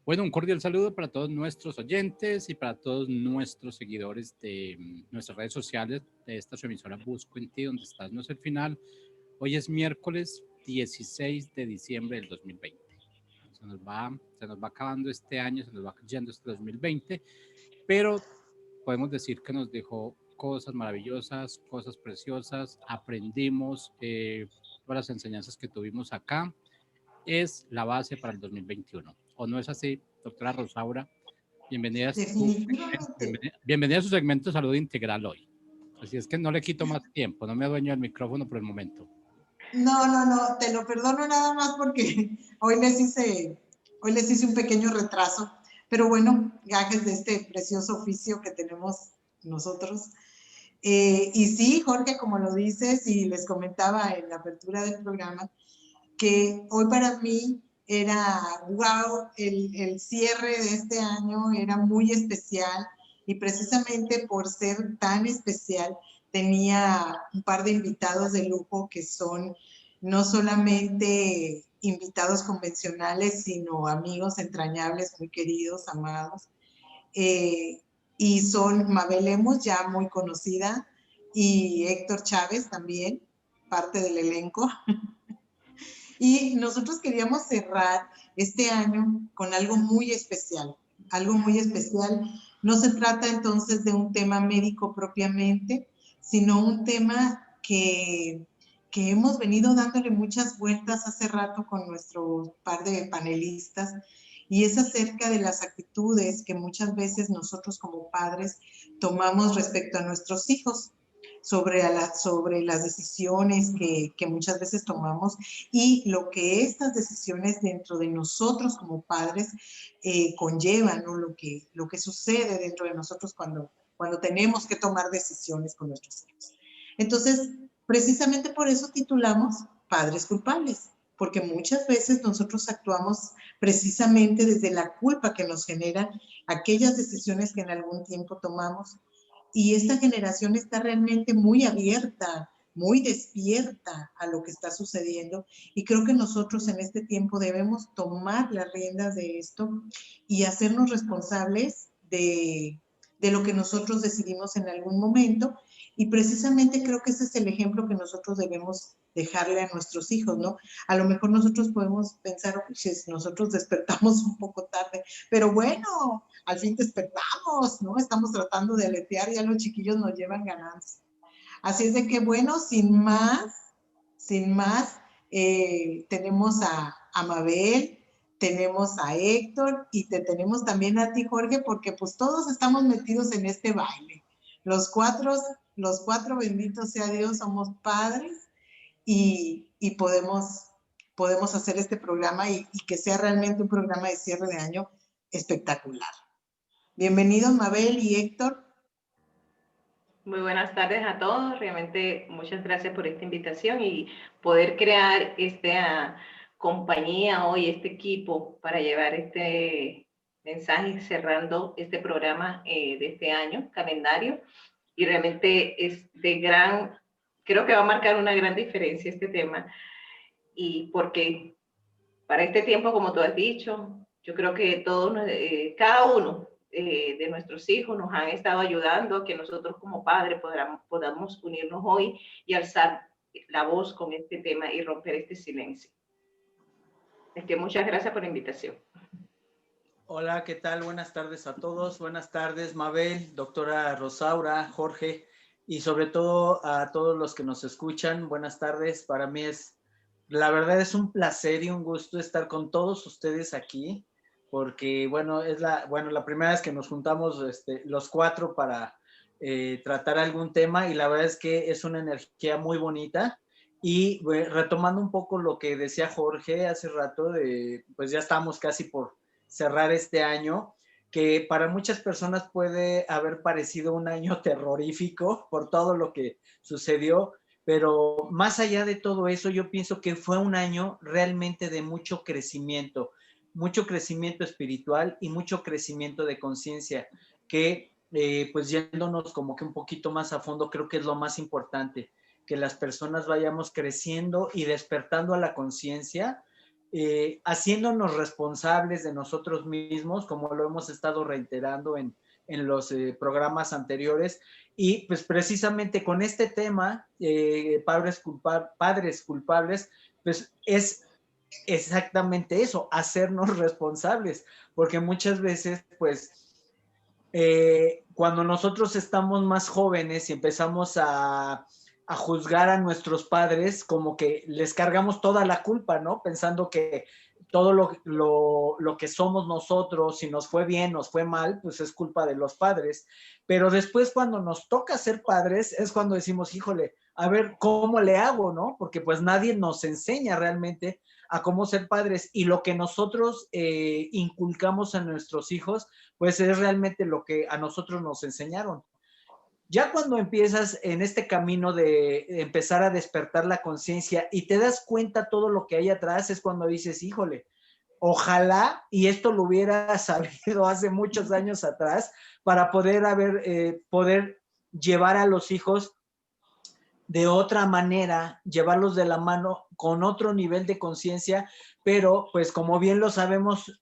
Bueno, un cordial saludo para todos nuestros oyentes y para todos nuestros seguidores de nuestras redes sociales de esta su emisora Busco en Ti, donde estás, no es el final. Hoy es miércoles 16 de diciembre del 2020. Se nos va acabando este año, se nos va yendo este 2020, pero podemos decir que nos dejó cosas maravillosas, cosas preciosas, aprendimos todas las enseñanzas que tuvimos acá, es la base para el 2021. ¿O no es así, doctora Rosaura? Bienvenida a Definitivamente. bienvenida a su segmento de salud integral hoy. Así es que no le quito más tiempo, no me adueño del micrófono por el momento. No, te lo perdono nada más porque hoy les hice un pequeño retraso, pero bueno, gajes de este precioso oficio que tenemos nosotros. Y sí, Jorge, como lo dices, y les comentaba en la apertura del programa, que hoy para mí era, wow, el cierre de este año era muy especial y precisamente por ser tan especial tenía un par de invitados de lujo que son no solamente invitados convencionales, sino amigos entrañables, muy queridos, amados. Y son Mabel Lemos, ya muy conocida, y Héctor Chávez también, parte del elenco. Y nosotros queríamos cerrar este año con algo muy especial, algo muy especial. No se trata entonces de un tema médico propiamente, sino un tema que hemos venido dándole muchas vueltas hace rato con nuestro par de panelistas, y es acerca de las actitudes que muchas veces nosotros como padres tomamos respecto a nuestros hijos, sobre las decisiones que muchas veces tomamos y lo que estas decisiones dentro de nosotros como padres conllevan, ¿no? Lo que sucede dentro de nosotros cuando tenemos que tomar decisiones con nuestros hijos. Entonces, precisamente por eso titulamos Padres Culpables, porque muchas veces nosotros actuamos precisamente desde la culpa que nos generan aquellas decisiones que en algún tiempo tomamos. Y esta generación está realmente muy abierta, muy despierta a lo que está sucediendo, y creo que nosotros en este tiempo debemos tomar las riendas de esto y hacernos responsables de lo que nosotros decidimos en algún momento, y precisamente creo que ese es el ejemplo que nosotros debemos dejarle a nuestros hijos, ¿no? A lo mejor nosotros podemos pensar, pues nosotros despertamos un poco tarde, pero bueno, al fin despertamos, ¿no? Estamos tratando de aletear y ya los chiquillos nos llevan ganancias. Así es de que, bueno, sin más, tenemos a Mabel, tenemos a Héctor y te tenemos también a ti, Jorge, porque pues todos estamos metidos en este baile. Los cuatro, benditos sea Dios, somos padres y podemos hacer este programa y que sea realmente un programa de cierre de año espectacular. Bienvenidos, Mabel y Héctor. Muy buenas tardes a todos. Realmente muchas gracias por esta invitación y poder crear esta compañía hoy, este equipo para llevar este mensaje cerrando este programa de este año, calendario. Y realmente es creo que va a marcar una gran diferencia este tema. Y porque para este tiempo, como tú has dicho, yo creo que todos, cada uno de nuestros hijos nos han estado ayudando a que nosotros como padres podamos unirnos hoy y alzar la voz con este tema y romper este silencio. Es que muchas gracias por la invitación. Hola, ¿qué tal? Buenas tardes a todos. Buenas tardes, Mabel, doctora Rosaura, Jorge, y sobre todo a todos los que nos escuchan. Buenas tardes. Para mí la verdad es un placer y un gusto estar con todos ustedes aquí, porque bueno, la primera vez que nos juntamos los cuatro para tratar algún tema, y la verdad es que es una energía muy bonita. Y retomando un poco lo que decía Jorge hace rato, pues ya estamos casi por cerrar este año, que para muchas personas puede haber parecido un año terrorífico por todo lo que sucedió, pero más allá de todo eso, yo pienso que fue un año realmente de mucho crecimiento espiritual y mucho crecimiento de conciencia, que pues yéndonos como que un poquito más a fondo, creo que es lo más importante, que las personas vayamos creciendo y despertando a la conciencia haciéndonos responsables de nosotros mismos, como lo hemos estado reiterando en los programas anteriores. Y pues precisamente con este tema, padres culpables, pues es exactamente eso, hacernos responsables, porque muchas veces pues cuando nosotros estamos más jóvenes y empezamos a juzgar a nuestros padres, como que les cargamos toda la culpa, ¿no? Pensando que todo lo que somos nosotros, si nos fue bien, nos fue mal, pues es culpa de los padres. Pero después cuando nos toca ser padres, es cuando decimos, híjole, a ver, ¿cómo le hago, no? Porque pues nadie nos enseña realmente a cómo ser padres, y lo que nosotros inculcamos a nuestros hijos, pues es realmente lo que a nosotros nos enseñaron. Ya cuando empiezas en este camino de empezar a despertar la conciencia y te das cuenta todo lo que hay atrás, es cuando dices, híjole, ojalá, y esto lo hubiera sabido hace muchos años atrás, para poder llevar a los hijos de otra manera, llevarlos de la mano con otro nivel de conciencia, pero pues como bien lo sabemos,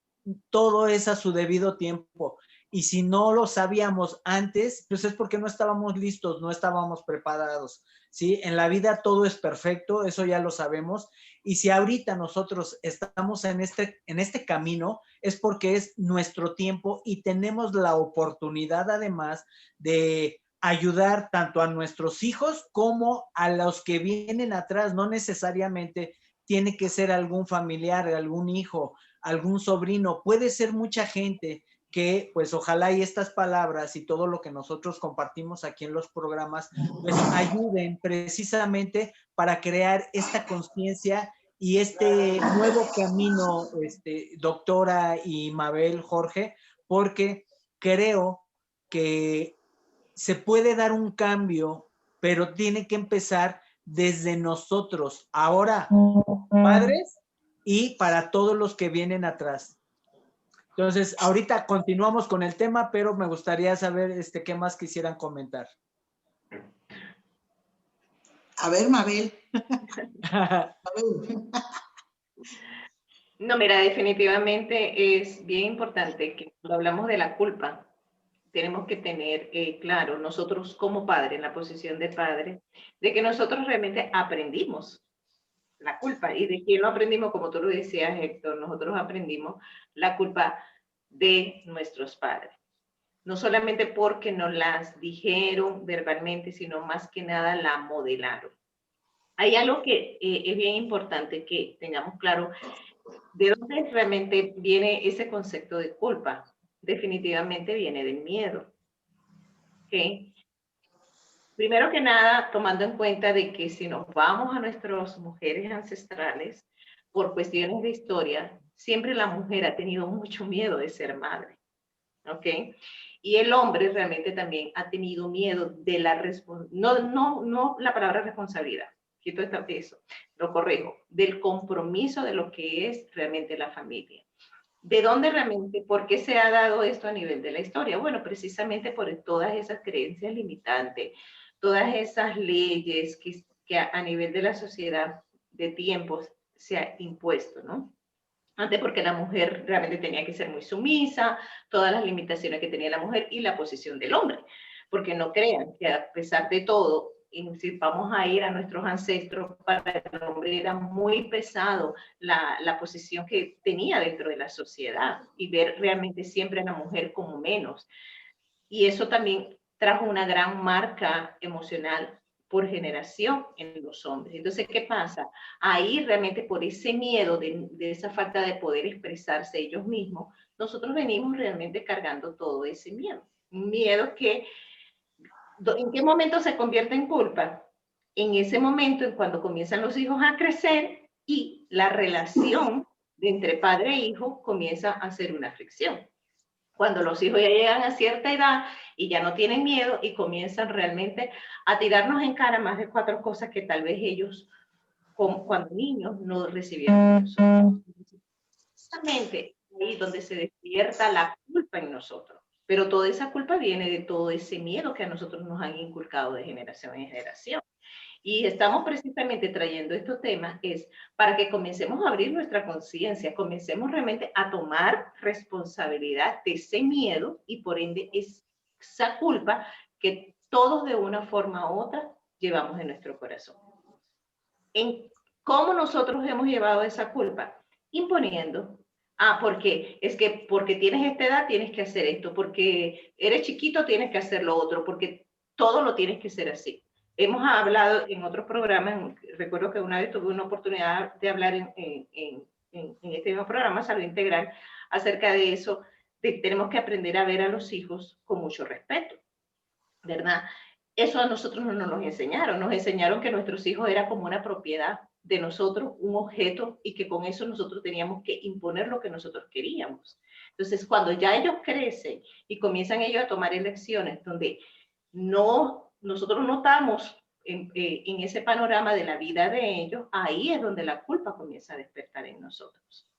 todo es a su debido tiempo. Y si no lo sabíamos antes, pues es porque no estábamos listos, no estábamos preparados, ¿sí? En la vida todo es perfecto, eso ya lo sabemos. Y si ahorita nosotros estamos en este camino, es porque es nuestro tiempo y tenemos la oportunidad además de ayudar tanto a nuestros hijos como a los que vienen atrás. No necesariamente tiene que ser algún familiar, algún hijo, algún sobrino, puede ser mucha gente que pues ojalá y estas palabras y todo lo que nosotros compartimos aquí en los programas pues ayuden precisamente para crear esta conciencia y este nuevo camino, doctora y Mabel, Jorge, porque creo que se puede dar un cambio, pero tiene que empezar desde nosotros, ahora, padres, y para todos los que vienen atrás. Entonces, ahorita continuamos con el tema, pero me gustaría saber qué más quisieran comentar. A ver, Mabel. No, mira, definitivamente es bien importante que cuando hablamos de la culpa, tenemos que tener claro, nosotros como padres, en la posición de padre, de que nosotros realmente aprendimos la culpa. ¿Y de quién lo aprendimos? Como tú lo decías, Héctor, nosotros aprendimos la culpa de nuestros padres. No solamente porque nos las dijeron verbalmente, sino más que nada la modelaron. Hay algo que es bien importante que tengamos claro, ¿de dónde realmente viene ese concepto de culpa? Definitivamente viene del miedo. ¿Okay? Primero que nada, tomando en cuenta de que si nos vamos a nuestras mujeres ancestrales, por cuestiones de historia, siempre la mujer ha tenido mucho miedo de ser madre. ¿Ok? Y el hombre realmente también ha tenido miedo de la responsabilidad, no la palabra responsabilidad, quito eso, lo corrijo, del compromiso de lo que es realmente la familia. ¿De dónde realmente, por qué se ha dado esto a nivel de la historia? Bueno, precisamente por todas esas creencias limitantes, todas esas leyes que a nivel de la sociedad de tiempos se ha impuesto, ¿no? Antes porque la mujer realmente tenía que ser muy sumisa, todas las limitaciones que tenía la mujer y la posición del hombre. Porque no crean que a pesar de todo, y si vamos a ir a nuestros ancestros, para el hombre era muy pesado la posición que tenía dentro de la sociedad y ver realmente siempre a la mujer como menos. Y eso también trajo una gran marca emocional por generación en los hombres. Entonces, ¿qué pasa? Ahí realmente por ese miedo de esa falta de poder expresarse ellos mismos, nosotros venimos realmente cargando todo ese miedo. Un miedo que, ¿en qué momento se convierte en culpa? En ese momento, en cuando comienzan los hijos a crecer y la relación de entre padre e hijo comienza a ser una fricción. Cuando los hijos ya llegan a cierta edad y ya no tienen miedo y comienzan realmente a tirarnos en cara más de 4 cosas que tal vez ellos, cuando niños, no recibieron. Justamente ahí donde se despierta la culpa en nosotros. Pero toda esa culpa viene de todo ese miedo que a nosotros nos han inculcado de generación en generación. Y estamos precisamente trayendo estos temas es para que comencemos a abrir nuestra conciencia, comencemos realmente a tomar responsabilidad de ese miedo y por ende esa culpa que todos de una forma u otra llevamos en nuestro corazón. En cómo nosotros hemos llevado esa culpa, imponiendo. ¿Por qué? Es que porque tienes esta edad tienes que hacer esto, porque eres chiquito tienes que hacer lo otro, porque todo lo tienes que hacer así. Hemos hablado en otros programas, recuerdo que una vez tuve una oportunidad de hablar en este mismo programa, Salud Integral, acerca de eso, de que tenemos que aprender a ver a los hijos con mucho respeto, ¿verdad? Eso a nosotros no nos enseñaron que nuestros hijos eran como una propiedad de nosotros, un objeto, y que con eso nosotros teníamos que imponer lo que nosotros queríamos. Entonces, cuando ya ellos crecen y comienzan ellos a tomar elecciones donde nosotros no estamos en ese panorama de la vida de ellos, ahí es donde la culpa comienza a despertar en nosotros.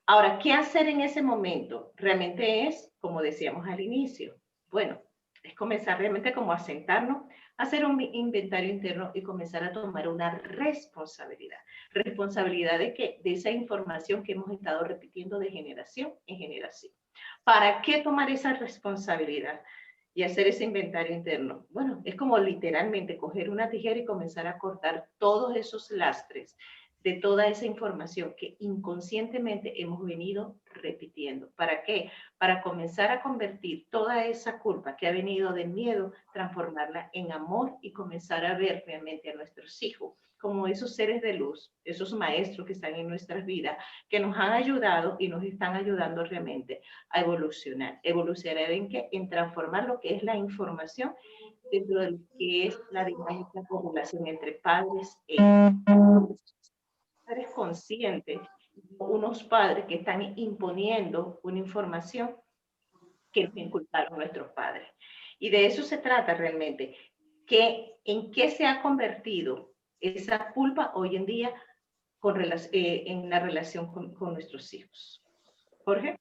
Ahora, ¿qué hacer en ese momento? Realmente es, como decíamos al inicio, bueno, es comenzar realmente como a sentarnos, hacer un inventario interno y comenzar a tomar una responsabilidad. ¿Responsabilidad de qué? De esa información que hemos estado repitiendo de generación en generación. ¿Para qué tomar esa responsabilidad y hacer ese inventario interno? Bueno, es como literalmente coger una tijera y comenzar a cortar todos esos lastres de toda esa información que inconscientemente hemos venido repitiendo. ¿Para qué? Para comenzar a convertir toda esa culpa que ha venido del miedo, transformarla en amor y comenzar a ver realmente a nuestros hijos como esos seres de luz, esos maestros que están en nuestras vidas, que nos han ayudado y nos están ayudando realmente a evolucionar. ¿Evolucionar en qué? En transformar lo que es la información dentro de lo que es la dinámica de relación entre padres e hijos. Padres conscientes, unos padres que están imponiendo una información que nos inculcaron nuestros padres. Y de eso se trata realmente, en qué se ha convertido esa culpa hoy en día en la relación con nuestros hijos. Jorge.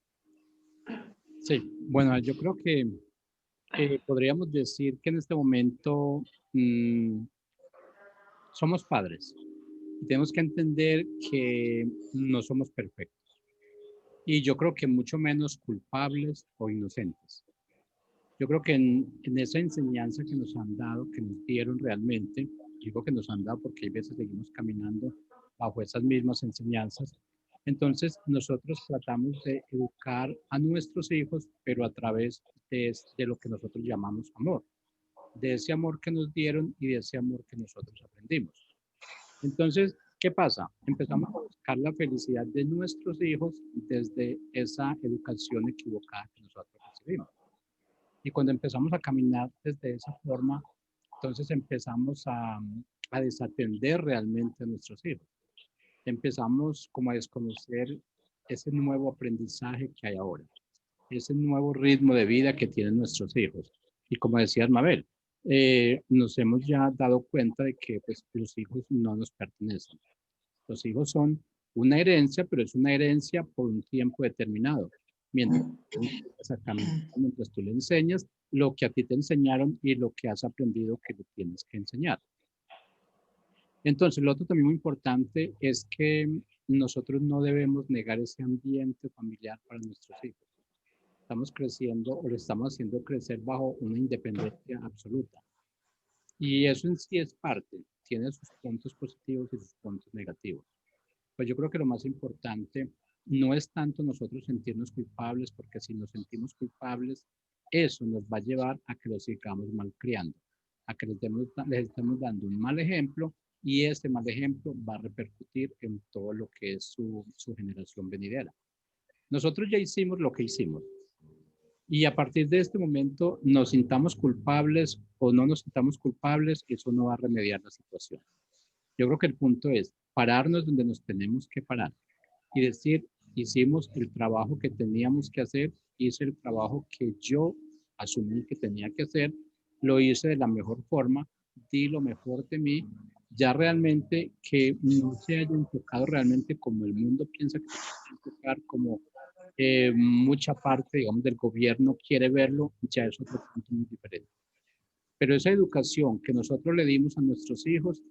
Sí, bueno, yo creo que podríamos decir que en este momento somos padres y tenemos que entender que no somos perfectos. Y yo creo que mucho menos culpables o inocentes. Yo creo que en esa enseñanza que nos han dado, que nos dieron realmente, digo que nos han dado porque hay veces seguimos caminando bajo esas mismas enseñanzas. Entonces nosotros tratamos de educar a nuestros hijos, pero a través de lo que nosotros llamamos amor, de ese amor que nos dieron y de ese amor que nosotros aprendimos. Entonces, ¿qué pasa? Empezamos a buscar la felicidad de nuestros hijos desde esa educación equivocada que nosotros recibimos. Y cuando empezamos a caminar desde esa forma, entonces empezamos a desatender realmente a nuestros hijos. Empezamos como a desconocer ese nuevo aprendizaje que hay ahora, ese nuevo ritmo de vida que tienen nuestros hijos. Y como decía Mabel, nos hemos ya dado cuenta de que pues, los hijos no nos pertenecen. Los hijos son una herencia, pero es una herencia por un tiempo determinado. Mientras tú le enseñas lo que a ti te enseñaron y lo que has aprendido que le tienes que enseñar. Entonces, lo otro también muy importante es que nosotros no debemos negar ese ambiente familiar para nuestros hijos. Estamos creciendo o lo estamos haciendo crecer bajo una independencia absoluta. Y eso en sí es parte, tiene sus puntos positivos y sus puntos negativos. Pues yo creo que lo más importante no es tanto nosotros sentirnos culpables, porque si nos sentimos culpables, eso nos va a llevar a que los sigamos malcriando, a que les estemos dando un mal ejemplo y ese mal ejemplo va a repercutir en todo lo que es su generación venidera. Nosotros ya hicimos lo que hicimos. Y a partir de este momento nos sintamos culpables o no nos sintamos culpables, eso no va a remediar la situación. Yo creo que el punto es pararnos donde nos tenemos que parar y decir, hicimos el trabajo que teníamos que hacer, hice el trabajo que yo asumí que tenía que hacer, lo hice de la mejor forma, di lo mejor de mí, ya realmente que no se haya enfocado realmente como el mundo piensa que se puede enfocar, como mucha parte, digamos, del gobierno quiere verlo, ya es otro punto muy diferente. Pero esa educación que nosotros le dimos a nuestros hijos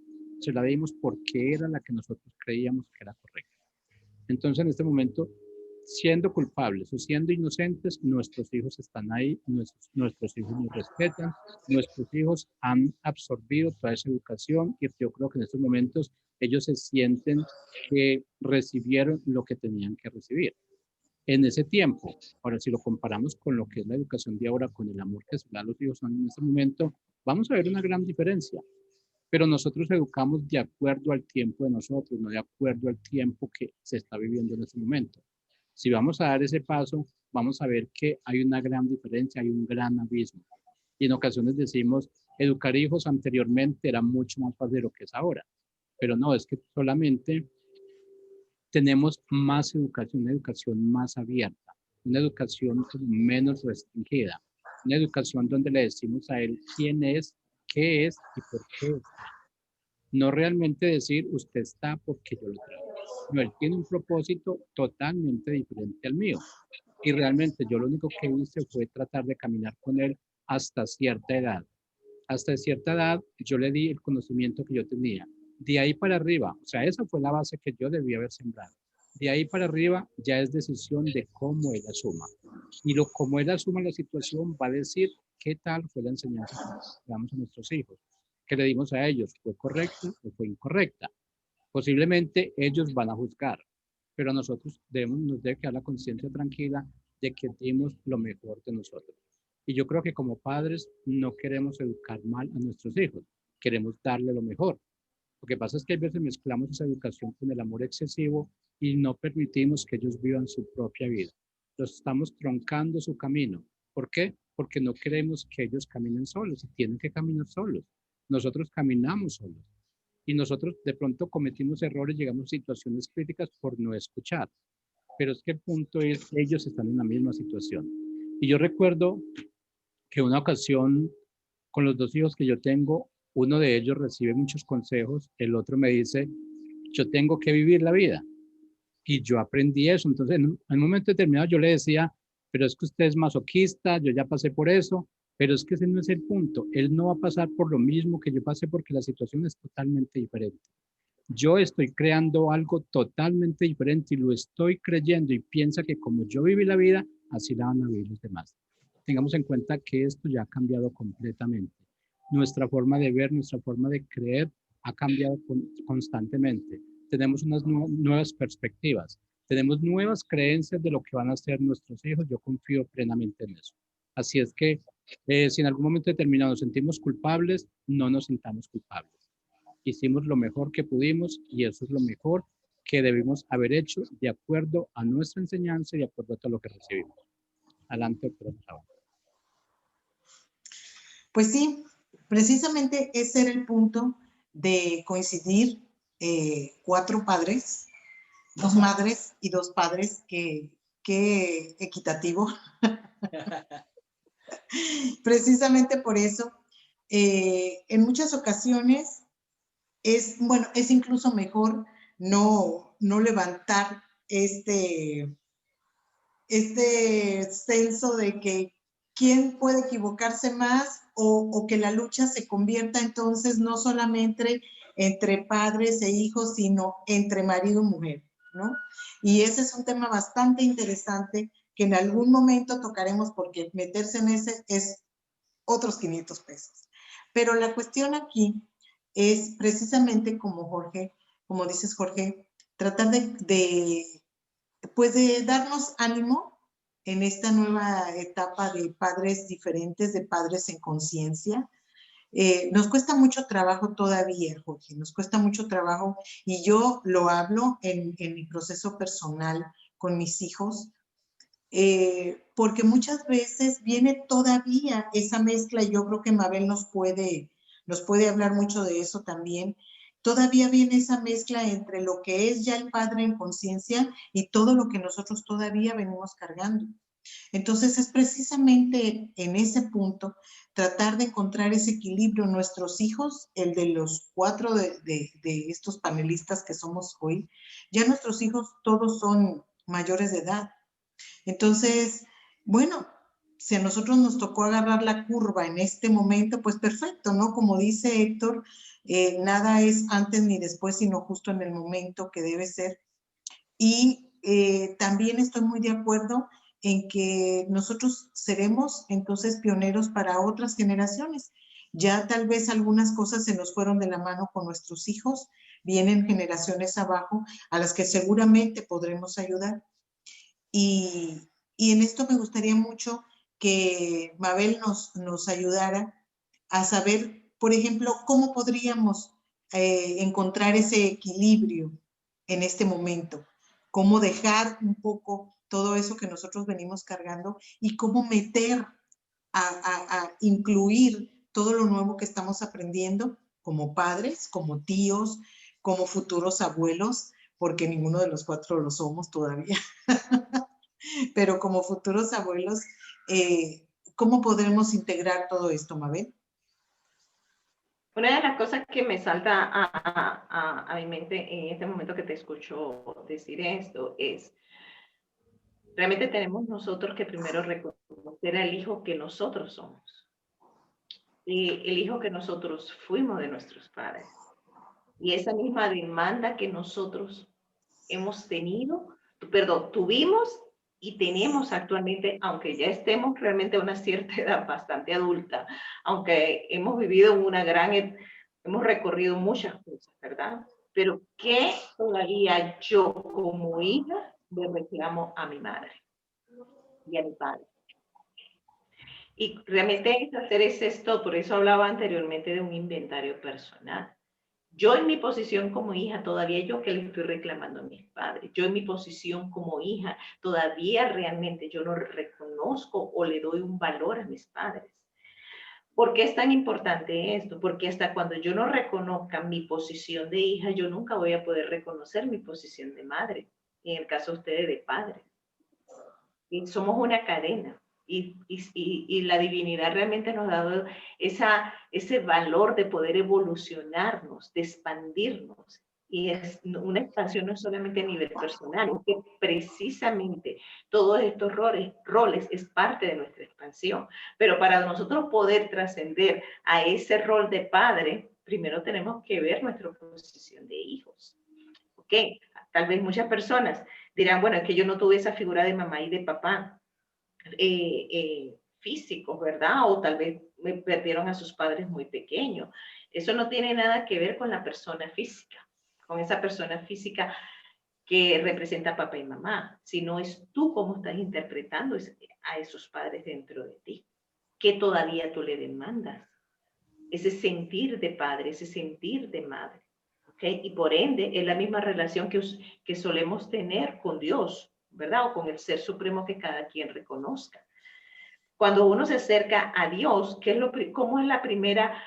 se la dimos porque era la que nosotros creíamos que era correcta. Entonces, en este momento, siendo culpables o siendo inocentes, nuestros hijos están ahí, nuestros hijos nos respetan, nuestros hijos han absorbido toda esa educación y yo creo que en estos momentos ellos se sienten que recibieron lo que tenían que recibir. En ese tiempo, ahora si lo comparamos con lo que es la educación de ahora, con el amor que se da a los hijos en este momento, vamos a ver una gran diferencia. Pero nosotros educamos de acuerdo al tiempo de nosotros, no de acuerdo al tiempo que se está viviendo en ese momento. Si vamos a dar ese paso, vamos a ver que hay una gran diferencia, hay un gran abismo. Y en ocasiones decimos, educar hijos anteriormente era mucho más fácil de lo que es ahora. Pero no, es que solamente tenemos más educación, una educación más abierta, una educación menos restringida, una educación donde le decimos a él quién es, qué es y por qué está. No realmente decir usted está porque yo lo traigo. No, él tiene un propósito totalmente diferente al mío. Y realmente yo lo único que hice fue tratar de caminar con él hasta cierta edad. Hasta cierta edad yo le di el conocimiento que yo tenía. De ahí para arriba, o sea, esa fue la base que yo debía haber sembrado. De ahí para arriba ya es decisión de cómo él asuma. Y como él asuma la situación va a decir qué tal fue la enseñanza que damos a nuestros hijos. Que le dimos a ellos, ¿fue correcta o fue incorrecta? Posiblemente ellos van a juzgar, pero a nosotros nos debe quedar la conciencia tranquila de que dimos lo mejor de nosotros. Y yo creo que como padres no queremos educar mal a nuestros hijos, queremos darle lo mejor. Lo que pasa es que a veces mezclamos esa educación con el amor excesivo y no permitimos que ellos vivan su propia vida. Los estamos troncando su camino. ¿Por qué? Porque no queremos que ellos caminen solos y tienen que caminar solos. Nosotros caminamos solos y nosotros de pronto cometimos errores, llegamos a situaciones críticas por no escuchar. Pero es que el punto es, ellos están en la misma situación. Y yo recuerdo que una ocasión con los dos hijos que yo tengo, uno de ellos recibe muchos consejos, el otro me dice, yo tengo que vivir la vida. Y yo aprendí eso. Entonces, en un momento determinado yo le decía, pero es que usted es masoquista, yo ya pasé por eso, pero es que ese no es el punto. Él no va a pasar por lo mismo que yo pasé porque la situación es totalmente diferente. Yo estoy creando algo totalmente diferente y lo estoy creyendo y piensa que como yo viví la vida, así la van a vivir los demás. Tengamos en cuenta que esto ya ha cambiado completamente. Nuestra forma de ver, nuestra forma de creer ha cambiado constantemente. Tenemos unas nuevas perspectivas, tenemos nuevas creencias de lo que van a ser nuestros hijos. Yo confío plenamente en eso. Así es que si en algún momento determinado nos sentimos culpables, no nos sintamos culpables. Hicimos lo mejor que pudimos y eso es lo mejor que debimos haber hecho de acuerdo a nuestra enseñanza y de acuerdo a todo lo que recibimos. Adelante, doctora. Pues sí, precisamente ese era el punto de coincidir 4 padres, 2 madres y 2 padres, que equitativo. Precisamente por eso, en muchas ocasiones es incluso mejor no levantar este censo de que quién puede equivocarse más o que la lucha se convierta entonces no solamente entre padres e hijos, sino entre marido y mujer, ¿no? Y ese es un tema bastante interesante que en algún momento tocaremos porque meterse en ese es otros 500 pesos. Pero la cuestión aquí es precisamente como dices Jorge, tratar de darnos ánimo en esta nueva etapa de padres diferentes, de padres en conciencia. Nos cuesta mucho trabajo todavía, Jorge, nos cuesta mucho trabajo y yo lo hablo en mi proceso personal con mis hijos, porque muchas veces viene todavía esa mezcla y yo creo que Mabel nos puede hablar mucho de eso también. Todavía viene esa mezcla entre lo que es ya el padre en conciencia y todo lo que nosotros todavía venimos cargando. Entonces es precisamente en ese punto tratar de encontrar ese equilibrio. Nuestros hijos, el de los 4 de estos panelistas que somos hoy, ya nuestros hijos todos son mayores de edad. Entonces, bueno, si a nosotros nos tocó agarrar la curva en este momento, pues perfecto, ¿no? Como dice Héctor, nada es antes ni después, sino justo en el momento que debe ser. Y también estoy muy de acuerdo en que nosotros seremos entonces pioneros para otras generaciones. Ya tal vez algunas cosas se nos fueron de la mano con nuestros hijos, vienen generaciones abajo a las que seguramente podremos ayudar. Y en esto me gustaría mucho que Mabel nos ayudara a saber, por ejemplo, cómo podríamos encontrar ese equilibrio en este momento, cómo dejar un poco todo eso que nosotros venimos cargando y cómo meter a incluir todo lo nuevo que estamos aprendiendo como padres, como tíos, como futuros abuelos, porque ninguno de los cuatro lo somos todavía. Pero como futuros abuelos, ¿cómo podremos integrar todo esto, Mabel? Una de las cosas que me salta a mi mente en este momento que te escucho decir esto es, realmente tenemos nosotros que primero reconocer al hijo que nosotros somos, y el hijo que nosotros fuimos de nuestros padres. Y esa misma demanda que nosotros hemos tenido, tuvimos y tenemos actualmente, aunque ya estemos realmente a una cierta edad bastante adulta, aunque hemos vivido hemos recorrido muchas cosas, ¿verdad? Pero ¿qué todavía yo como hija le reclamo a mi madre y a mi padre? Y realmente hacer esto, por eso hablaba anteriormente de un inventario personal. Yo en mi posición como hija, todavía yo que le estoy reclamando a mis padres, yo en mi posición como hija, todavía realmente yo no reconozco o le doy un valor a mis padres. ¿Por qué es tan importante esto? Porque hasta cuando yo no reconozca mi posición de hija, yo nunca voy a poder reconocer mi posición de madre, y en el caso de ustedes de padre. Y somos una cadena. Y la divinidad realmente nos ha dado ese valor de poder evolucionarnos, de expandirnos. Y es una expansión no solamente a nivel personal, es que precisamente todos estos roles es parte de nuestra expansión. Pero para nosotros poder trascender a ese rol de padre, primero tenemos que ver nuestra posición de hijos. ¿Ok? Tal vez muchas personas dirán, bueno, es que yo no tuve esa figura de mamá y de papá. Físicos, ¿verdad? O tal vez me perdieron a sus padres muy pequeños. Eso no tiene nada que ver con la persona física, con esa persona física que representa a papá y mamá, sino es tú cómo estás interpretando a esos padres dentro de ti. ¿Qué todavía tú le demandas? Ese sentir de padre, ese sentir de madre. ¿Okay? Y por ende es la misma relación que solemos tener con Dios, ¿verdad? O con el ser supremo que cada quien reconozca. Cuando uno se acerca a Dios, ¿cómo es la primera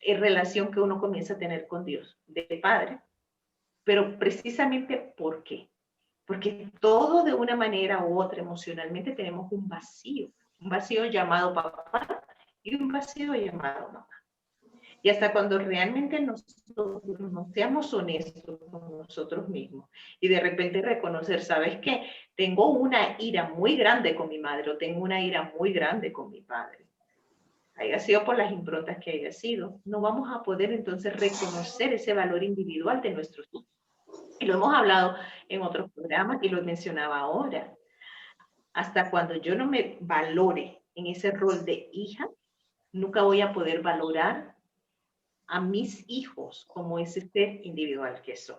relación que uno comienza a tener con Dios? De padre. Pero precisamente, ¿por qué? Porque todo de una manera u otra emocionalmente tenemos un vacío llamado papá y un vacío llamado mamá. Y hasta cuando realmente nosotros no seamos honestos con nosotros mismos y de repente reconocer, ¿sabes qué? Tengo una ira muy grande con mi madre o tengo una ira muy grande con mi padre. Haya sido por las improntas que haya sido, no vamos a poder entonces reconocer ese valor individual de nuestros hijos. Y lo hemos hablado en otros programas y lo mencionaba ahora. Hasta cuando yo no me valore en ese rol de hija, nunca voy a poder valorar a mis hijos como ese ser individual que son.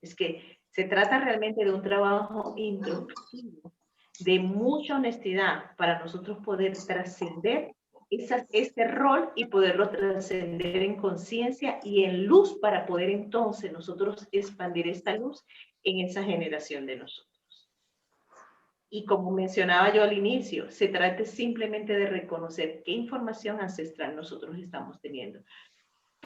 Es que se trata realmente de un trabajo introspectivo, de mucha honestidad para nosotros poder trascender ese rol y poderlo trascender en conciencia y en luz para poder entonces nosotros expandir esta luz en esa generación de nosotros. Y como mencionaba yo al inicio, se trata simplemente de reconocer qué información ancestral nosotros estamos teniendo.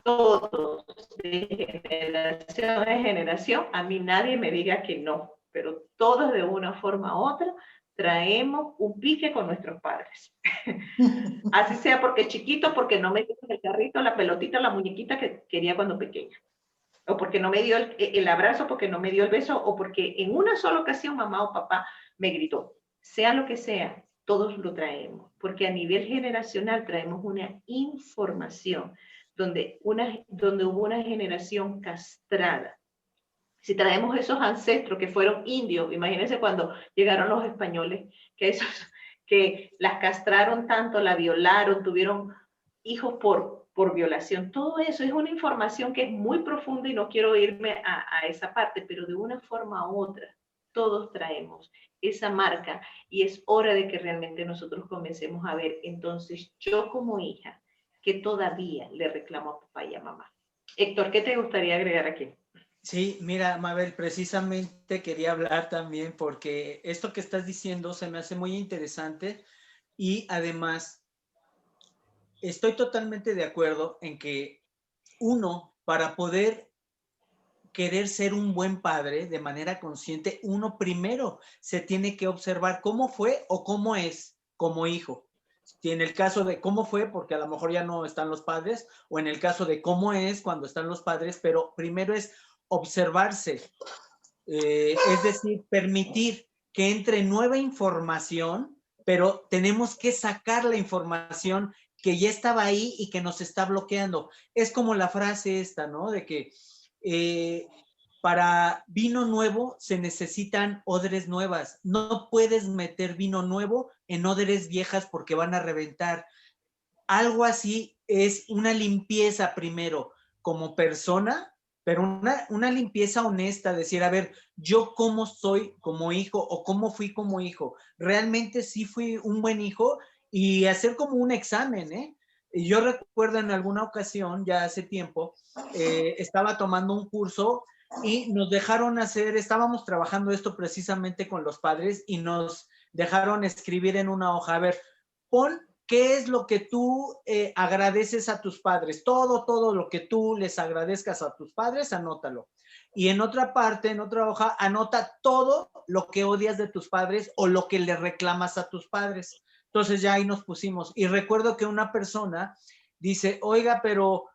Todos, de generación en generación, a mí nadie me diga que no, pero todos de una forma u otra traemos un pique con nuestros padres. Así sea porque chiquito, porque no me dio el carrito, la pelotita, la muñequita que quería cuando pequeña. O porque no me dio el abrazo, porque no me dio el beso, o porque en una sola ocasión mamá o papá me gritó. Sea lo que sea, todos lo traemos, porque a nivel generacional traemos una información donde hubo una generación castrada. Si traemos esos ancestros que fueron indios, imagínense cuando llegaron los españoles, que las castraron tanto, la violaron, tuvieron hijos por violación. Todo eso es una información que es muy profunda y no quiero irme a esa parte, pero de una forma u otra, todos traemos esa marca y es hora de que realmente nosotros comencemos a ver, entonces, yo como hija, que todavía le reclamo a papá y a mamá. Héctor, ¿qué te gustaría agregar aquí? Sí, mira, Mabel, precisamente quería hablar también porque esto que estás diciendo se me hace muy interesante y además estoy totalmente de acuerdo en que uno, para poder querer ser un buen padre de manera consciente, uno primero se tiene que observar cómo fue o cómo es como hijo. Y en el caso de cómo fue, porque a lo mejor ya no están los padres, o en el caso de cómo es cuando están los padres, pero primero es observarse, es decir, permitir que entre nueva información, pero tenemos que sacar la información que ya estaba ahí y que nos está bloqueando. Es como la frase esta, ¿no? De que para vino nuevo se necesitan odres nuevas. No puedes meter vino nuevo en odres viejas porque van a reventar. Algo así es una limpieza primero como persona, pero una limpieza honesta, decir, a ver, yo cómo soy como hijo o cómo fui como hijo. Realmente sí fui un buen hijo y hacer como un examen, ¿eh? Y yo recuerdo en alguna ocasión, ya hace tiempo, estaba tomando un curso y nos dejaron hacer, estábamos trabajando esto precisamente con los padres y nos dejaron escribir en una hoja, a ver, pon qué es lo que tú agradeces a tus padres. Todo lo que tú les agradezcas a tus padres, anótalo. Y en otra parte, en otra hoja, anota todo lo que odias de tus padres o lo que le reclamas a tus padres. Entonces ya ahí nos pusimos. Y recuerdo que una persona dice, oiga, pero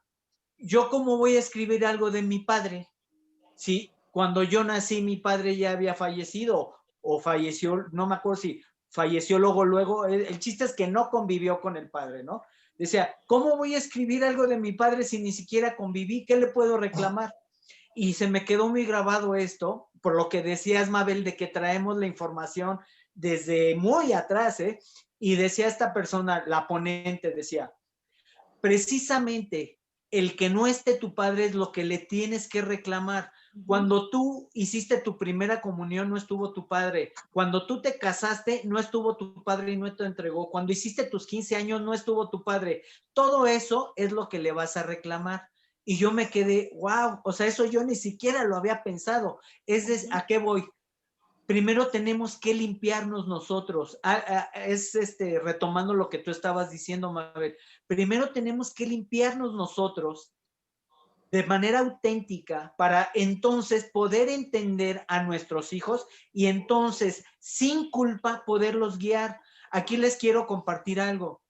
¿yo cómo voy a escribir algo de mi padre? Si cuando yo nací mi padre ya había fallecido o falleció, no me acuerdo si falleció luego, el chiste es que no convivió con el padre, ¿no? Decía, ¿cómo voy a escribir algo de mi padre si ni siquiera conviví? ¿Qué le puedo reclamar? Y se me quedó muy grabado esto, por lo que decías, Mabel, de que traemos la información desde muy atrás, ¿eh? Y decía esta persona, la ponente, decía, precisamente el que no esté tu padre es lo que le tienes que reclamar. Cuando tú hiciste tu primera comunión, no estuvo tu padre. Cuando tú te casaste, no estuvo tu padre y no te entregó. Cuando hiciste tus 15 años, no estuvo tu padre. Todo eso es lo que le vas a reclamar. Y yo me quedé, wow, o sea, eso yo ni siquiera lo había pensado. ¿A qué voy? Primero tenemos que limpiarnos nosotros. Retomando lo que tú estabas diciendo, Mabel. Primero tenemos que limpiarnos nosotros de manera auténtica para entonces poder entender a nuestros hijos y entonces sin culpa poderlos guiar. Aquí les quiero compartir algo.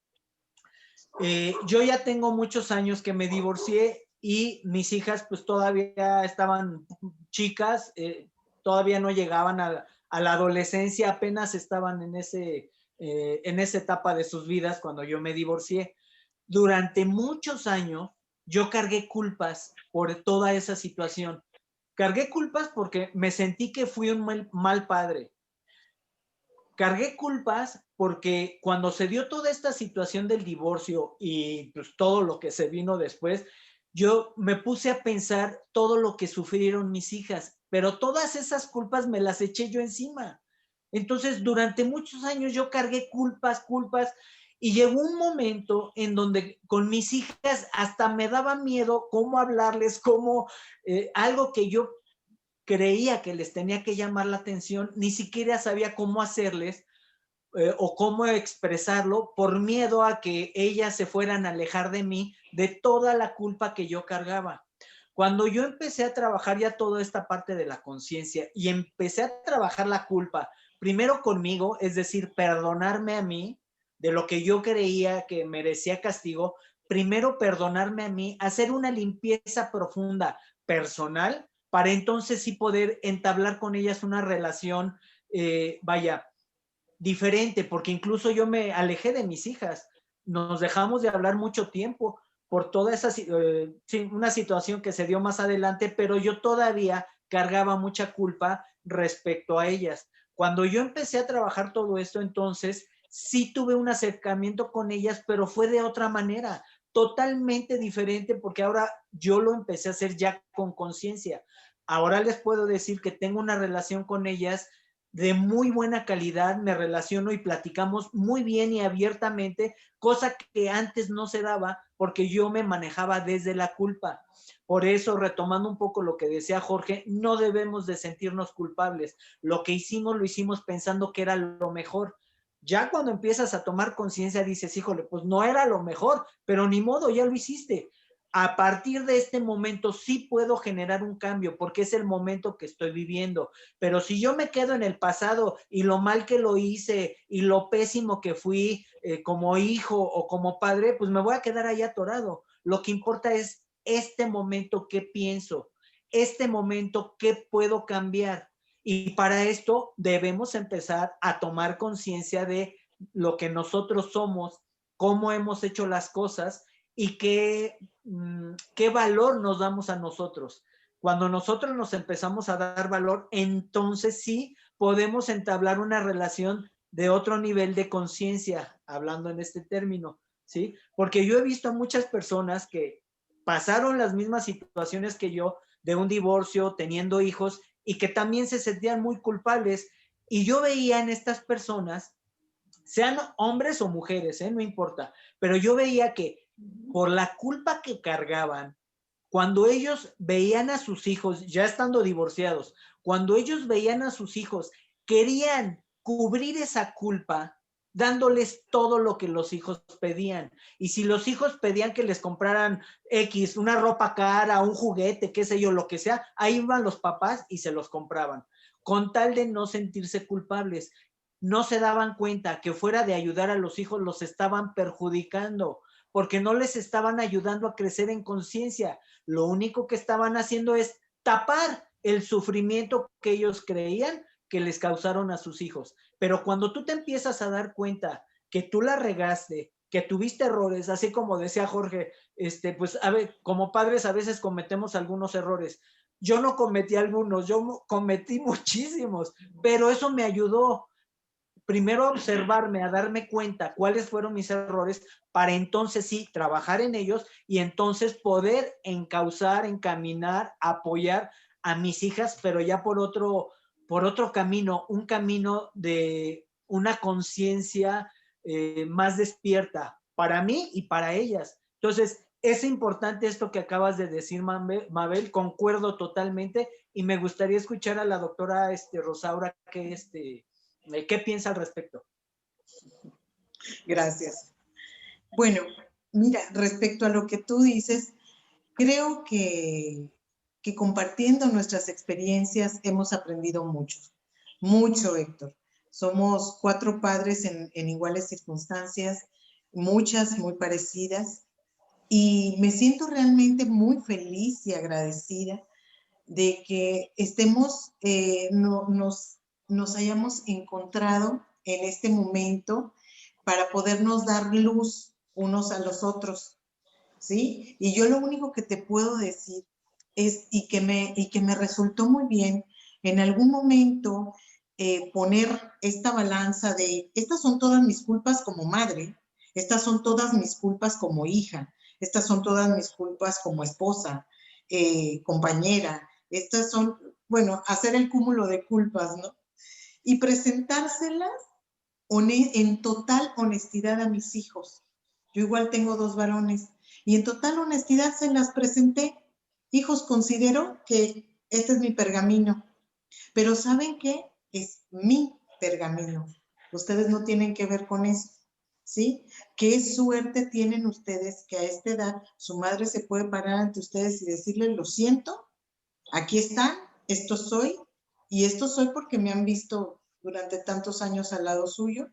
Yo ya tengo muchos años que me divorcié y mis hijas pues todavía estaban chicas, todavía no llegaban a la adolescencia, apenas estaban en esa etapa de sus vidas cuando yo me divorcié. Durante muchos años yo cargué culpas por toda esa situación. Cargué culpas porque me sentí que fui un mal padre. Cargué culpas porque cuando se dio toda esta situación del divorcio y pues todo lo que se vino después, yo me puse a pensar todo lo que sufrieron mis hijas, pero todas esas culpas me las eché yo encima. Entonces, durante muchos años yo cargué culpas, y llegó un momento en donde con mis hijas hasta me daba miedo cómo hablarles, algo que yo creía que les tenía que llamar la atención, ni siquiera sabía cómo hacerles o cómo expresarlo por miedo a que ellas se fueran a alejar de mí de toda la culpa que yo cargaba. Cuando yo empecé a trabajar ya toda esta parte de la conciencia y empecé a trabajar la culpa, primero conmigo, es decir, perdonarme a mí de lo que yo creía que merecía castigo, primero perdonarme a mí, hacer una limpieza profunda personal para entonces sí poder entablar con ellas una relación, diferente, porque incluso yo me alejé de mis hijas. Nos dejamos de hablar mucho tiempo por toda esa, una situación que se dio más adelante, pero yo todavía cargaba mucha culpa respecto a ellas. Cuando yo empecé a trabajar todo esto, entonces sí tuve un acercamiento con ellas, pero fue de otra manera, totalmente diferente, porque ahora yo lo empecé a hacer ya con conciencia. Ahora les puedo decir que tengo una relación con ellas de muy buena calidad, me relaciono y platicamos muy bien y abiertamente, cosa que antes no se daba porque yo me manejaba desde la culpa. Por eso, retomando un poco lo que decía Jorge, no debemos de sentirnos culpables. Lo que hicimos, lo hicimos pensando que era lo mejor. Ya cuando empiezas a tomar conciencia dices, híjole, pues no era lo mejor, pero ni modo, ya lo hiciste. A partir de este momento sí puedo generar un cambio porque es el momento que estoy viviendo. Pero si yo me quedo en el pasado y lo mal que lo hice y lo pésimo que fui como hijo o como padre, pues me voy a quedar ahí atorado. Lo que importa es este momento qué pienso, este momento qué puedo cambiar. Y para esto debemos empezar a tomar conciencia de lo que nosotros somos, cómo hemos hecho las cosas y qué valor nos damos a nosotros. Cuando nosotros nos empezamos a dar valor, entonces sí podemos entablar una relación de otro nivel de conciencia, hablando en este término, ¿sí? Porque yo he visto a muchas personas que pasaron las mismas situaciones que yo, de un divorcio, teniendo hijos, y que también se sentían muy culpables. Y yo veía en estas personas, sean hombres o mujeres, no importa, pero yo veía que por la culpa que cargaban, cuando ellos veían a sus hijos, ya estando divorciados, cuando ellos veían a sus hijos, querían cubrir esa culpa dándoles todo lo que los hijos pedían. Y si los hijos pedían que les compraran X, una ropa cara, un juguete, qué sé yo, lo que sea, ahí iban los papás y se los compraban, con tal de no sentirse culpables. No se daban cuenta que fuera de ayudar a los hijos los estaban perjudicando, porque no les estaban ayudando a crecer en conciencia. Lo único que estaban haciendo es tapar el sufrimiento que ellos creían que les causaron a sus hijos. Pero cuando tú te empiezas a dar cuenta que tú la regaste, que tuviste errores, así como decía Jorge, pues a ver, como padres a veces cometemos algunos errores. Yo no cometí algunos, yo cometí muchísimos, pero eso me ayudó primero a observarme, a darme cuenta cuáles fueron mis errores, para entonces sí trabajar en ellos y entonces poder encauzar, encaminar, apoyar a mis hijas, pero ya por otro camino, un camino de una conciencia más despierta para mí y para ellas. Entonces, es importante esto que acabas de decir, Mabel, concuerdo totalmente y me gustaría escuchar a la doctora Rosaura ¿qué piensa al respecto? Gracias. Bueno, mira, respecto a lo que tú dices, creo que compartiendo nuestras experiencias hemos aprendido mucho, Héctor. Somos 4 padres en iguales circunstancias, muchas muy parecidas, y me siento realmente muy feliz y agradecida de que nos hayamos encontrado en este momento para podernos dar luz unos a los otros, ¿sí? Y yo lo único que te puedo decir es, y que me resultó muy bien, en algún momento poner esta balanza de, estas son todas mis culpas como madre, estas son todas mis culpas como hija, estas son todas mis culpas como esposa, compañera, estas son, bueno, hacer el cúmulo de culpas, ¿no? Y presentárselas en total honestidad a mis hijos. Yo igual tengo 2 varones y en total honestidad se las presenté. Hijos, considero que este es mi pergamino, pero ¿saben qué? Es mi pergamino. Ustedes no tienen que ver con eso, ¿sí? ¿Qué suerte tienen ustedes que a esta edad su madre se puede parar ante ustedes y decirles, lo siento, aquí están, esto soy, y esto soy porque me han visto durante tantos años al lado suyo?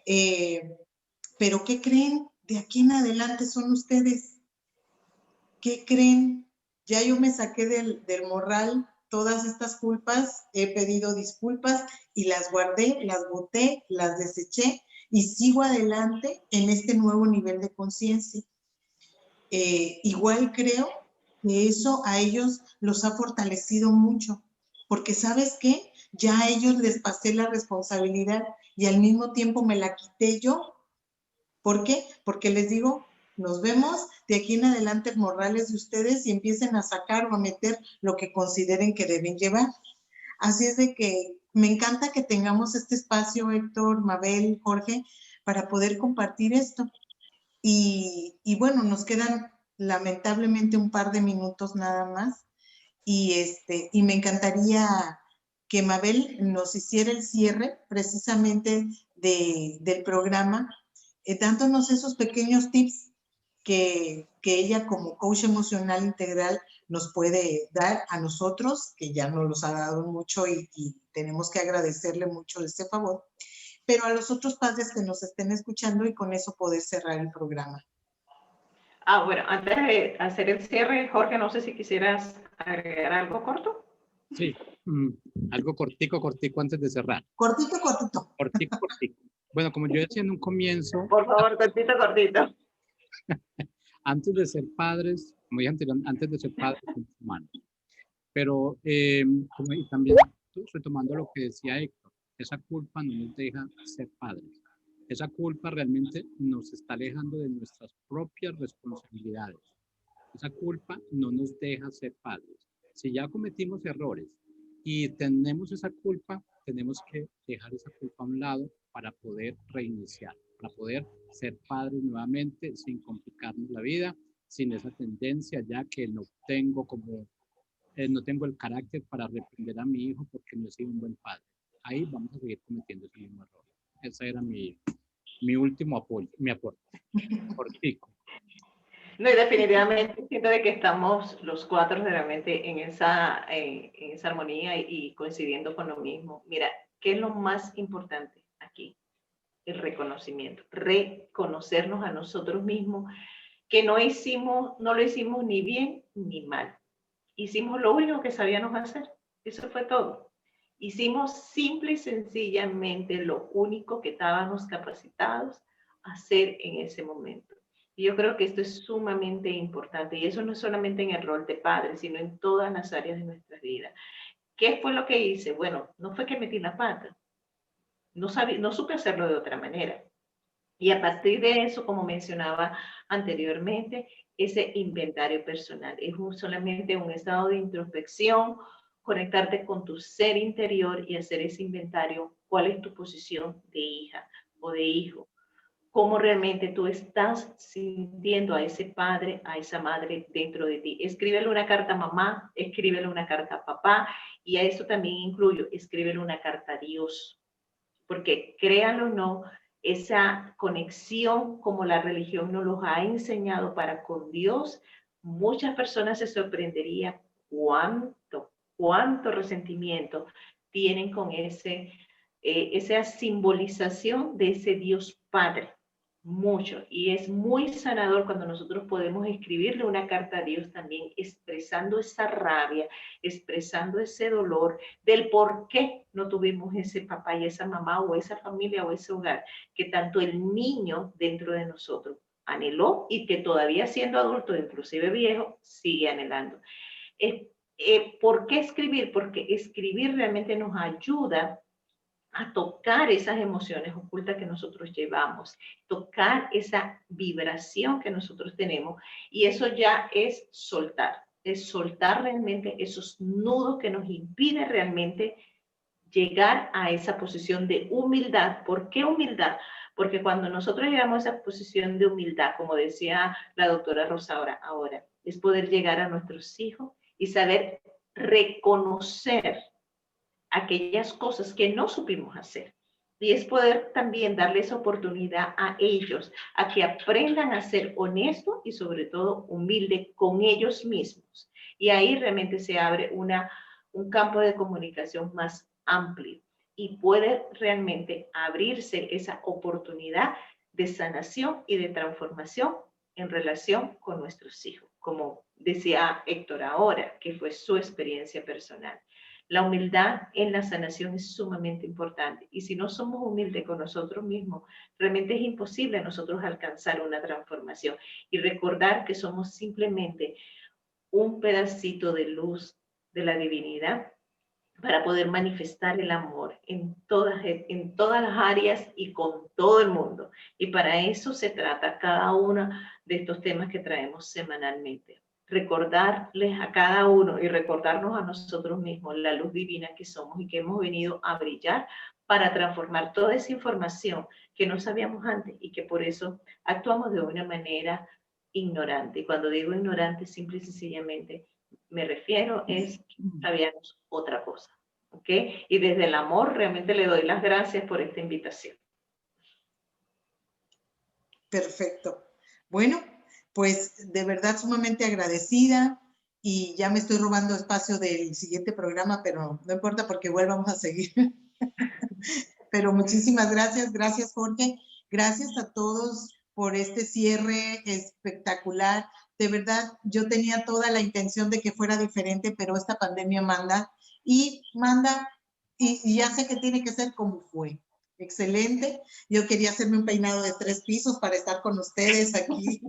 Pero ¿qué creen? De aquí en adelante son ustedes. ¿Qué creen? Ya yo me saqué del morral todas estas culpas, he pedido disculpas y las guardé, las boté, las deseché y sigo adelante en este nuevo nivel de conciencia. Igual creo que eso a ellos los ha fortalecido mucho, porque ¿sabes qué? Ya a ellos les pasé la responsabilidad y al mismo tiempo me la quité yo. ¿Por qué? Porque les digo, nos vemos de aquí en adelante morrales de ustedes y empiecen a sacar o a meter lo que consideren que deben llevar. Así es de que me encanta que tengamos este espacio, Héctor, Mabel, Jorge, para poder compartir esto. Y bueno, nos quedan lamentablemente un par de minutos nada más. Y me encantaría que Mabel nos hiciera el cierre precisamente del programa, dándonos esos pequeños tips que ella como coach emocional integral nos puede dar a nosotros, que ya nos los ha dado mucho y tenemos que agradecerle mucho ese favor, pero a los otros padres que nos estén escuchando y con eso poder cerrar el programa. Bueno, antes de hacer el cierre, Jorge, no sé si quisieras agregar algo corto. Sí, algo cortico antes de cerrar. Cortito. Cortico. Bueno, como yo decía en un comienzo. Por favor, cortito. Antes de ser padres, como dije anteriormente, antes de ser padres somos humanos. Pero como y también retomando lo que decía Héctor, esa culpa no nos deja ser padres. Esa culpa realmente nos está alejando de nuestras propias responsabilidades. Esa culpa no nos deja ser padres. Si ya cometimos errores y tenemos esa culpa, tenemos que dejar esa culpa a un lado para poder reiniciar, para poder ser padres nuevamente sin complicarnos la vida, sin esa tendencia ya que no tengo el carácter para reprender a mi hijo porque no he sido un buen padre. Ahí vamos a seguir cometiendo ese mismo error. Ese era mi último apoyo, mi aporte. Cortico. No, y definitivamente siento de que estamos los cuatro realmente en esa armonía y coincidiendo con lo mismo. Mira, ¿qué es lo más importante aquí? El reconocimiento. Reconocernos a nosotros mismos que no lo hicimos ni bien ni mal. Hicimos lo único que sabíamos hacer. Eso fue todo. Hicimos simple y sencillamente lo único que estábamos capacitados a hacer en ese momento. Y yo creo que esto es sumamente importante. Y eso no es solamente en el rol de padre, sino en todas las áreas de nuestra vida. ¿Qué fue lo que hice? Bueno, no fue que metí la pata. No supe hacerlo de otra manera. Y a partir de eso, como mencionaba anteriormente, ese inventario personal es solamente un estado de introspección, conectarte con tu ser interior y hacer ese inventario. ¿Cuál es tu posición de hija o de hijo? ¿Cómo realmente tú estás sintiendo a ese padre, a esa madre dentro de ti? Escríbele una carta a mamá, escríbele una carta a papá, y a eso también incluyo, escríbele una carta a Dios. Porque créanlo o no, esa conexión como la religión nos los ha enseñado para con Dios, muchas personas se sorprenderían cuánto resentimiento tienen con esa simbolización de ese Dios Padre. Mucho. Y es muy sanador cuando nosotros podemos escribirle una carta a Dios también, expresando esa rabia, expresando ese dolor del por qué no tuvimos ese papá y esa mamá o esa familia o ese hogar que tanto el niño dentro de nosotros anheló y que todavía siendo adulto, inclusive viejo, sigue anhelando. ¿Por qué escribir? Porque escribir realmente nos ayuda a tocar esas emociones ocultas que nosotros llevamos, tocar esa vibración que nosotros tenemos, y eso ya es soltar realmente esos nudos que nos impiden realmente llegar a esa posición de humildad. ¿Por qué humildad? Porque cuando nosotros llegamos a esa posición de humildad, como decía la doctora Rosaura ahora, es poder llegar a nuestros hijos y saber reconocer aquellas cosas que no supimos hacer. Y es poder también darles oportunidad a ellos, a que aprendan a ser honestos y sobre todo humildes con ellos mismos. Y ahí realmente se abre un campo de comunicación más amplio y puede realmente abrirse esa oportunidad de sanación y de transformación en relación con nuestros hijos, como decía Héctor ahora, que fue su experiencia personal. La humildad en la sanación es sumamente importante y si no somos humildes con nosotros mismos, realmente es imposible nosotros alcanzar una transformación y recordar que somos simplemente un pedacito de luz de la divinidad para poder manifestar el amor en todas las áreas y con todo el mundo. Y para eso se trata cada uno de estos temas que traemos semanalmente. Recordarles a cada uno y recordarnos a nosotros mismos la luz divina que somos y que hemos venido a brillar para transformar toda esa información que no sabíamos antes y que por eso actuamos de una manera ignorante. Y cuando digo ignorante, simple y sencillamente me refiero es que sabíamos otra cosa, ¿ok? Y desde el amor realmente le doy las gracias por esta invitación. Perfecto. Bueno, pues de verdad sumamente agradecida y ya me estoy robando espacio del siguiente programa, pero no importa porque igual vamos a seguir. Pero muchísimas gracias, gracias Jorge, gracias a todos por este cierre espectacular. De verdad, yo tenía toda la intención de que fuera diferente, pero esta pandemia manda y ya sé que tiene que ser como fue. Excelente. Yo quería hacerme un peinado de 3 pisos para estar con ustedes aquí.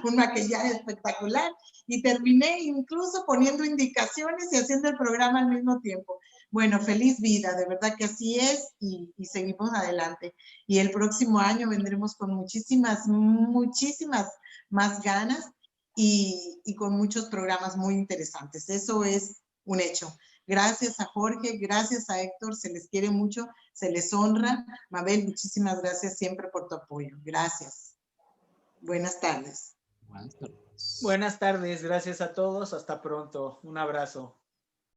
Un maquillaje espectacular. Y terminé incluso poniendo indicaciones y haciendo el programa al mismo tiempo. Bueno, feliz vida, de verdad que así es y seguimos adelante. Y el próximo año vendremos con muchísimas más ganas y con muchos programas muy interesantes. Eso es un hecho. Gracias a Jorge, gracias a Héctor, se les quiere mucho, se les honra. Mabel, muchísimas gracias siempre por tu apoyo. Gracias. Buenas tardes. Buenas tardes. Buenas tardes, gracias a todos, hasta pronto, un abrazo.